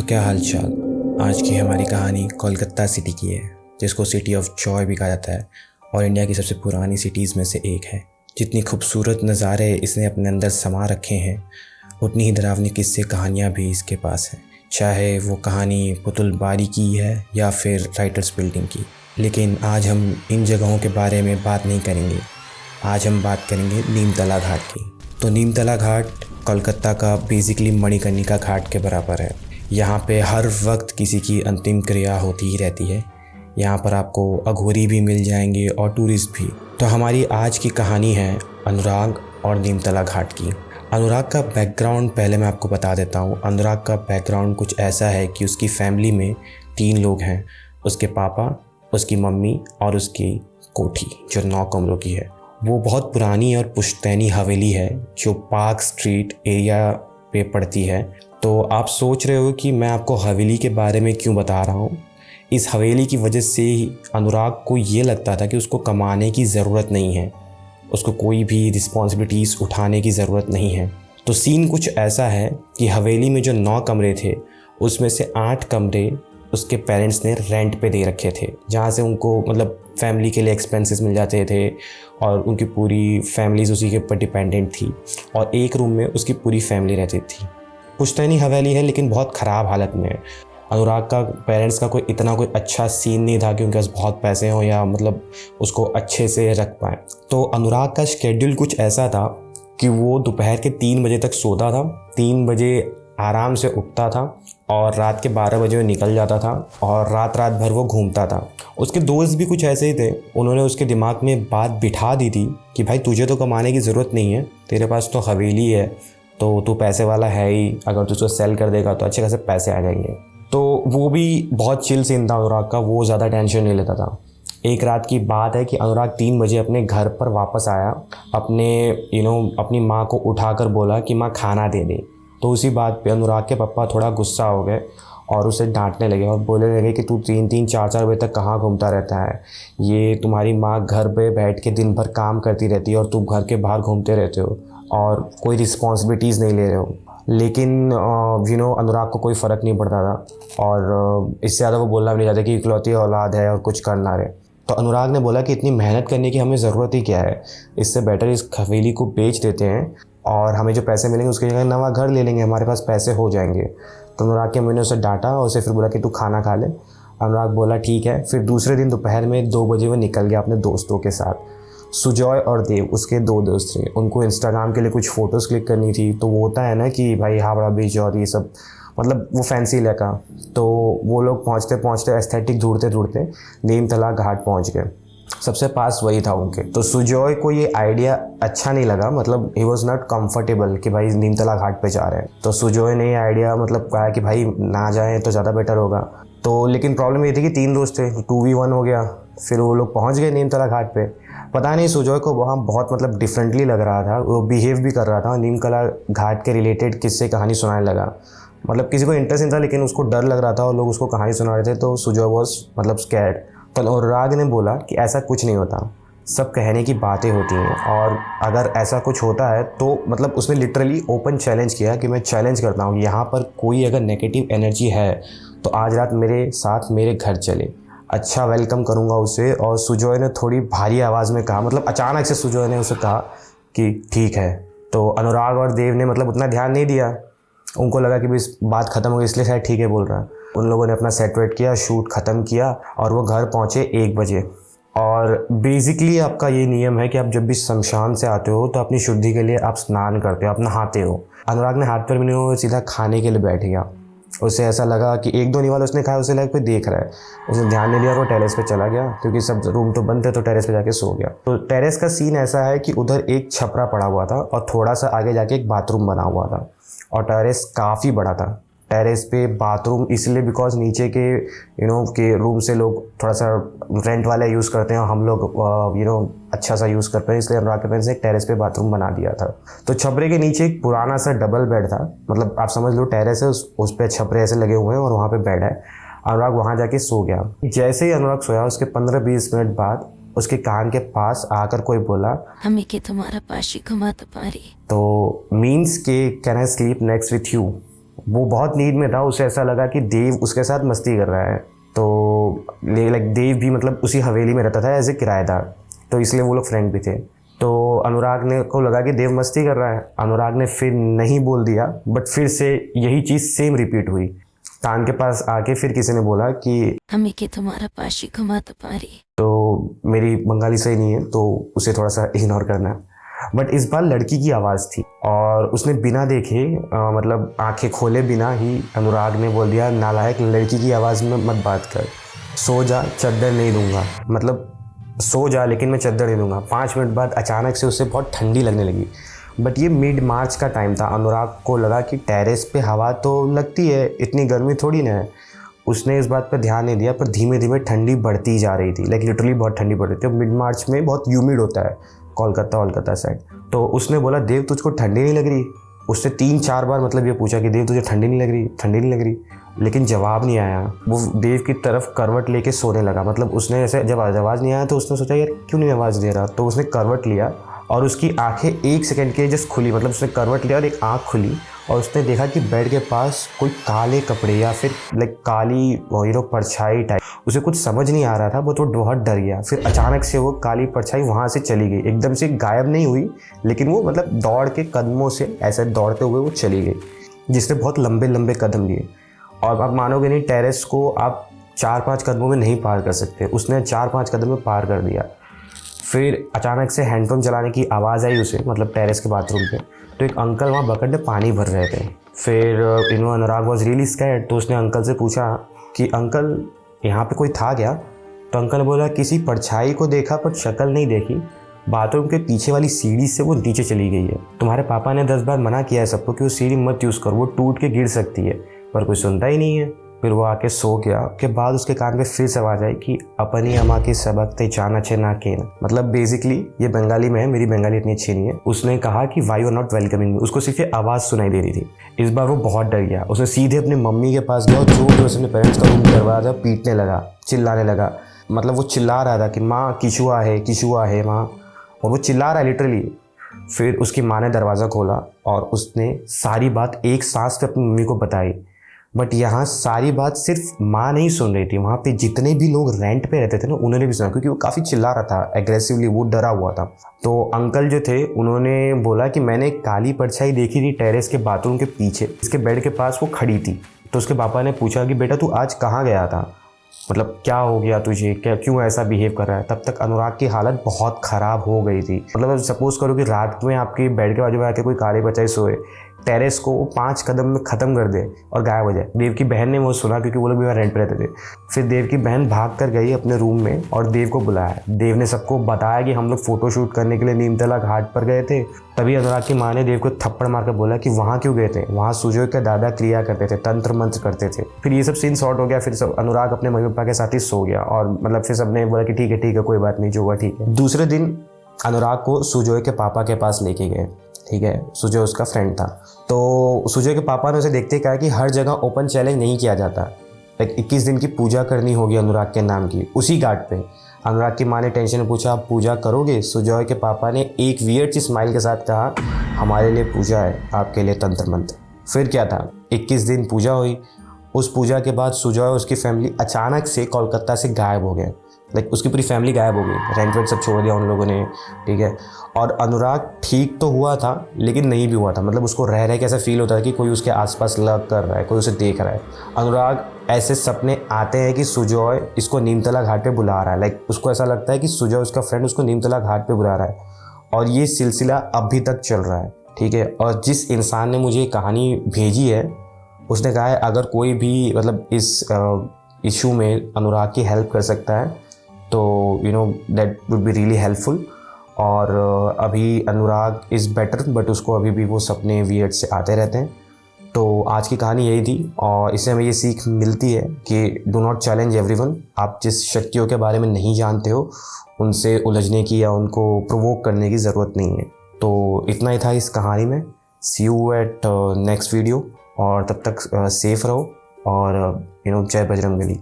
क्या हालचाल। आज की हमारी कहानी कोलकाता सिटी की है, जिसको सिटी ऑफ जॉय भी कहा जाता है और इंडिया की सबसे पुरानी सिटीज़ में से एक है। जितनी खूबसूरत नज़ारे इसने अपने अंदर समा रखे हैं, उतनी ही डरावनी किस्से कहानियाँ भी इसके पास हैं, चाहे वो कहानी पुतुल बारी की है या फिर राइटर्स बिल्डिंग की। लेकिन आज हम इन जगहों के बारे में बात नहीं करेंगे। आज हम बात करेंगे नीमतला घाट की। तो नीमतला घाट कोलकाता का बेसिकली मणिकर्णिका घाट के बराबर है। यहाँ पे हर वक्त किसी की अंतिम क्रिया होती ही रहती है। यहाँ पर आपको अघोरी भी मिल जाएंगे और टूरिस्ट भी। तो हमारी आज की कहानी है अनुराग और नीमतला घाट की। अनुराग का बैकग्राउंड पहले मैं आपको बता देता हूँ। अनुराग का बैकग्राउंड कुछ ऐसा है कि उसकी फैमिली में 3 लोग हैं, उसके पापा, उसकी मम्मी और उसकी कोठी जो 9 कमरों की है। वो बहुत पुरानी और पुश्तैनी हवेली है जो पार्क स्ट्रीट एरिया पे पड़ती है। तो आप सोच रहे हो कि मैं आपको हवेली के बारे में क्यों बता रहा हूँ। इस हवेली की वजह से ही अनुराग को ये लगता था कि उसको कमाने की ज़रूरत नहीं है, उसको कोई भी रिस्पॉन्सिबिलिटीज़ उठाने की ज़रूरत नहीं है। तो सीन कुछ ऐसा है कि हवेली में जो 9 कमरे थे, उसमें से 8 कमरे उसके पेरेंट्स ने रेंट पे दे रखे थे, जहाँ से उनको मतलब फैमिली के लिए एक्सपेंसेस मिल जाते थे और उनकी पूरी फैमिलीज़ उसी के ऊपर डिपेंडेंट थी। और एक रूम में उसकी पूरी फैमिली रहती थी। पुश्तैनी हवेली है लेकिन बहुत ख़राब हालत में है। अनुराग का पेरेंट्स का कोई अच्छा सीन नहीं था कि उनके पास बहुत पैसे हों या मतलब उसको अच्छे से रख पाएँ। तो अनुराग का शेड्यूल कुछ ऐसा था कि वो दोपहर के 3 बजे तक सोता था, 3 बजे आराम से उठता था और रात के 12 बजे वो निकल जाता था और रात भर वो घूमता था। उसके दोस्त भी कुछ ऐसे ही थे। उन्होंने उसके दिमाग में बात बिठा दी थी कि भाई तुझे तो कमाने की ज़रूरत नहीं है, तेरे पास तो हवेली है, तो तू पैसे वाला है ही, अगर तू उसको सेल कर देगा तो अच्छे खासे पैसे आ जाएंगे। तो वो भी बहुत चिल सीन था अनुराग का, वो ज़्यादा टेंशन नहीं लेता था। एक रात की बात है कि अनुराग 3 बजे अपने घर पर वापस आया। अपनी माँ को उठाकर बोला कि माँ खाना दे दे। तो उसी बात पे अनुराग के पापा थोड़ा गुस्सा हो गए और उसे डांटने लगे और बोलने लगे कि तू 3-3 4-4 बजे तक कहाँ घूमता रहता है, ये तुम्हारी माँ घर पे बैठ के दिन भर काम करती रहती है और तुम घर के बाहर घूमते रहते हो और कोई रिस्पॉन्सिबिलिटीज़ नहीं ले रहे हो। लेकिन अनुराग को कोई फ़र्क नहीं पड़ता था और इससे ज़्यादा वो बोलना भी नहीं चाहता कि इकलौती औलाद है और कुछ कर ना रहे। तो अनुराग ने बोला कि इतनी मेहनत करने की हमें ज़रूरत ही क्या है, इससे बेटर इस हवेली को बेच देते हैं और हमें जो पैसे मिलेंगे उसकी जगह नवा घर ले लेंगे, हमारे पास पैसे हो जाएंगे। तो अनुराग के मैंने उसे डांटा और उसे फिर बोला कि तू खाना खा ले। अनुराग बोला ठीक है। फिर दूसरे दिन दोपहर में 2 बजे वो निकल गया अपने दोस्तों के साथ। सुजॉय और देव उसके 2 दोस्त थे। उनको इंस्टाग्राम के लिए कुछ फ़ोटोज़ क्लिक करनी थी। तो वो होता है ना कि भाई हावड़ा बीच और ये सब, मतलब वो फैंसी इलाका। तो वो लोग पहुँचते पहुँचते एस्थेटिक ढूंढते ढूंढते नीमतला घाट पहुँच गए। सबसे पास वही था उनके। तो सुजॉय को ये आइडिया अच्छा नहीं लगा, मतलब ही वॉज नॉट कम्फर्टेबल कि भाई नीमतला घाट पे जा रहे हैं। तो सुजॉय ने ये आइडिया मतलब कहा कि भाई ना जाएं तो ज़्यादा बेटर होगा। तो लेकिन प्रॉब्लम ये थी कि 3 दोस्त थे, 2v1 हो गया। फिर वो लोग पहुंच गए नीमतला घाट पे। पता नहीं सुजॉय को वहाँ बहुत मतलब डिफरेंटली लग रहा था, वो बिहेव भी कर रहा था, नीमतला घाट के रिलेटेड किस्से कहानी सुनाने लगा। मतलब किसी को इंटरेस्ट नहीं था लेकिन उसको डर लग रहा था और लोग उसको कहानी सुना रहे थे। तो सुजॉय वॉज मतलब स्कैर्ड। तो अनुराग ने बोला कि ऐसा कुछ नहीं होता, सब कहने की बातें होती हैं और अगर ऐसा कुछ होता है तो मतलब उसने लिटरली ओपन चैलेंज किया कि मैं चैलेंज करता हूँ, यहाँ पर कोई अगर नेगेटिव एनर्जी है तो आज रात मेरे साथ मेरे घर चले, अच्छा वेलकम करूँगा उसे। और सुजॉय ने थोड़ी भारी आवाज़ में कहा, मतलब अचानक से सुजॉय ने उसे कहा कि ठीक है। तो अनुराग और देव ने मतलब उतना ध्यान नहीं दिया, उनको लगा कि इस बात ख़त्म हो गई इसलिए शायद ठीक है बोल रहा है। उन लोगों ने अपना सेट वेट किया, शूट ख़त्म किया और वो घर पहुँचे 1 बजे। और बेसिकली आपका ये नियम है कि आप जब भी शमशान से आते हो तो अपनी शुद्धि के लिए आप स्नान करते हो, आप नहाते हो। अनुराग ने हाथ पैर भी नहीं हुए, सीधा खाने के लिए बैठ गया। उसे ऐसा लगा कि 1-2 नहीं वाला उसने खाया, उसे लगा कोई देख रहा है, उसने ध्यान नहीं दिया और वो टेरेस पे चला गया क्योंकि सब रूम तो बंद थे। तो टेरेस पे जाके सो गया। तो टेरेस का सीन ऐसा है कि उधर एक छपरा पड़ा हुआ था और थोड़ा सा आगे जाके एक बाथरूम बना हुआ था और टेरेस काफ़ी बड़ा था। टेरेस पे बाथरूम इसलिए बिकॉज नीचे के के रूम से लोग थोड़ा सा रेंट वाला यूज़ करते हैं और हम लोग अच्छा सा यूज़ करते हैं, इसलिए अनुराग के पेरेंट्स ने एक टेरेस पे बाथरूम बना दिया था। तो छपरे के नीचे एक पुराना सा डबल बेड था, मतलब आप समझ लो टेरेस है, उस पर छपरे ऐसे लगे हुए हैं और वहाँ पे बेड है। अनुराग वहाँ जाके सो गया। जैसे ही अनुराग सोया उसके 15-20 मिनट बाद उसके कान के पास आकर कोई बोला, हमें के तुम्हारा पाशी घुमा तो पारी। तो मीन्स के can I sleep next with you. वो बहुत नीड में था, उसे ऐसा लगा कि देव उसके साथ मस्ती कर रहा है। तो लाइक देव भी मतलब उसी हवेली में रहता था एज ए किराएदार, तो इसलिए वो लोग फ्रेंड भी थे। तो अनुराग ने को लगा कि देव मस्ती कर रहा है। अनुराग ने फिर नहीं बोल दिया, बट फिर से यही चीज़ सेम रिपीट हुई। तान के पास आके फिर किसी ने बोला कि हमें के तुम्हारा पाशी घुमा तो पारी। तो मेरी बंगाली सही नहीं है तो उसे थोड़ा सा इग्नोर करना। बट इस बार लड़की की आवाज़ थी और उसने बिना देखे मतलब आंखें खोले बिना ही अनुराग ने बोल दिया, नालायक, लड़की की आवाज़ में मत बात कर, सो जा, चद्दर नहीं दूंगा। मतलब सो जा लेकिन मैं चद्दर नहीं दूंगा। 5 मिनट बाद अचानक से उसे बहुत ठंडी लगने लगी। बट ये मिड मार्च का टाइम था। अनुराग को लगा कि टेरेस पे हवा तो लगती है, इतनी गर्मी थोड़ी ना है। उसने इस बात पर ध्यान नहीं दिया, पर धीमे धीमे ठंडी बढ़ती जा रही थी। लाइक लिटरली बहुत ठंडी बढ़ रही थी। मिड मार्च में बहुत ह्यूमिड होता है कोलकाता साइड। तो उसने बोला, देव तुझको ठंडी नहीं लग रही? उससे 3-4 बार मतलब ये पूछा कि देव तुझे ठंडी नहीं लग रही, ठंडी नहीं लग रही, लेकिन जवाब नहीं आया। वो देव की तरफ करवट लेके सोने लगा। मतलब उसने ऐसे जब आवाज़ नहीं आया तो उसने सोचा यार क्यों नहीं आवाज़ दे रहा, तो उसने करवट लिया और उसकी आंखें 1 सेकंड के जस्ट खुली। मतलब उसने करवट लिया और एक आँख खुली और उसने देखा कि बेड के पास कोई काले कपड़े या फिर लाइक काली परछाई टाइप। उसे कुछ समझ नहीं आ रहा था, वो बहुत डर गया। फिर अचानक से वो काली परछाई वहाँ से चली गई। एकदम से गायब नहीं हुई, लेकिन वो मतलब दौड़ के कदमों से ऐसे दौड़ते हुए वो चली गई, जिसने बहुत लंबे लंबे कदम लिए। और आप मानोगे नहीं, टेरेस को आप 4-5 कदमों में नहीं पार कर सकते। उसने 4-5 कदम में पार कर दिया। फिर अचानक से हैंडपम्प चलाने की आवाज़ आई उसे, मतलब टेरेस के बाथरूम पे। तो एक अंकल वहाँ बकेट में पानी भर रहे थे। फिर अनुराग वॉज रियली स्कैर्ड। तो उसने अंकल से पूछा कि अंकल यहाँ पे कोई था क्या? तो अंकल ने बोला, किसी परछाई को देखा पर शक्ल नहीं देखी। बाथरूम के पीछे वाली सीढ़ी से वो नीचे चली गई है। तुम्हारे पापा ने 10 बार मना किया है सबको कि वो सीढ़ी मत यूज़ करो, वो टूट के गिर सकती है, पर कोई सुनता ही नहीं है। फिर वो आके सो गया। के बाद उसके कान पे फिर से आवाज़ आई कि अपनी अम्मा की सबक ते जाना छे ना के ना। मतलब बेसिकली ये बंगाली में है, मेरी बंगाली इतनी अच्छी नहीं है। उसने कहा कि why you are not welcoming me. उसको सिर्फ ये आवाज़ सुनाई दे रही थी। इस बार वो बहुत डर गया। उसने सीधे अपनी मम्मी के पास गया और जोर से अपने पेरेंट्स का रूम दरवाज़ा पीटने लगा, चिल्लाने लगा। मतलब वो चिल्ला रहा था कि माँ किचुआ है माँ, और वो चिल्ला रहा है लिटरली। फिर उसकी माँ ने दरवाज़ा खोला और उसने सारी बात एक सांस पे अपनी मम्मी को बताई। बट यहाँ सारी बात सिर्फ माँ नहीं सुन रही थी, वहाँ पे जितने भी लोग रेंट पे रहते थे ना उन्होंने भी सुना, क्योंकि वो काफ़ी चिल्ला रहा था एग्रेसिवली, वो डरा हुआ था। तो अंकल जो थे उन्होंने बोला कि मैंने एक काली परछाई देखी थी टेरेस के बाथरूम के पीछे, इसके बेड के पास वो खड़ी थी। तो उसके पापा ने पूछा कि बेटा तू आज कहाँ गया था, मतलब क्या हो गया तुझे, क्या क्यों ऐसा बिहेव कर रहा है? तब तक अनुराग की हालत बहुत ख़राब हो गई थी। मतलब सपोज़ करो कि रात में आपके बेड के बाजू में आके कोई काले परछाई सोए, टेरेस को 5 कदम में ख़त्म कर दे और गायब हो जाए। देव की बहन ने वो सुना, क्योंकि वो लोग भी वहाँ रेंट पे रहते थे। फिर देव की बहन भाग कर गई अपने रूम में और देव को बुलाया। देव ने सबको बताया कि हम लोग फ़ोटोशूट करने के लिए नीमतला घाट पर गए थे। तभी अनुराग की माँ ने देव को थप्पड़ मार कर बोला कि वहाँ क्यों गए थे, वहाँ सुजोय के दादा क्रिया करते थे, तंत्र मंत्र करते थे। फिर ये सब सीन शॉर्ट हो गया। फिर सब अनुराग अपने मम्मी पापा के साथ ही सो गया और मतलब फिर सबने बोला कि ठीक है कोई बात नहीं, जो हुआ ठीक है। दूसरे दिन अनुराग को सुजोय के पापा के पास लेके गए। ठीक है, सुजय उसका फ्रेंड था। तो सुजय के पापा ने उसे देखते कहा कि हर जगह ओपन चैलेंज नहीं किया जाता। लाइक 21 दिन की पूजा करनी होगी अनुराग के नाम की उसी घाट पे। अनुराग की माँ ने टेंशन में पूछा, आप पूजा करोगे? सुजय के पापा ने एक वियर्ड सी स्माइल के साथ कहा, हमारे लिए पूजा है, आपके लिए तंत्र मंत्र। फिर क्या था, 21 दिन पूजा हुई। उस पूजा के बाद सुजय और उसकी फैमिली अचानक से कोलकाता से गायब हो गए। लाइक उसकी पूरी फैमिली गायब हो गई, रेंट वेंट सब छोड़ दिया उन लोगों ने। ठीक है, और अनुराग ठीक तो हुआ था लेकिन नहीं भी हुआ था। मतलब उसको रह रह के ऐसा फील होता है कि कोई उसके आसपास लग कर रहा है, कोई उसे देख रहा है। अनुराग ऐसे सपने आते हैं कि सुजय इसको नीमतला घाट पे बुला रहा है। लाइक उसको ऐसा लगता है कि सुजय उसका फ्रेंड उसको नीमतला घाट पे बुला रहा है, और ये सिलसिला अभी तक चल रहा है। ठीक है, और जिस इंसान ने मुझे ये कहानी भेजी है उसने कहा है अगर कोई भी मतलब इस इशू में अनुराग की हेल्प कर सकता है तो that would be really helpful. और अभी अनुराग इज़ बेटर, बट उसको अभी भी वो सपने वियर्ड से आते रहते हैं। तो आज की कहानी यही थी, और इससे हमें ये सीख मिलती है कि डू नॉट चैलेंज एवरीवन। आप जिस शक्तियों के बारे में नहीं जानते हो उनसे उलझने की या उनको प्रोवोक करने की ज़रूरत नहीं है। तो इतना ही था इस कहानी में। सी यू एट नेक्स्ट वीडियो, और तब तक सेफ रहो और जय बजरंगबली।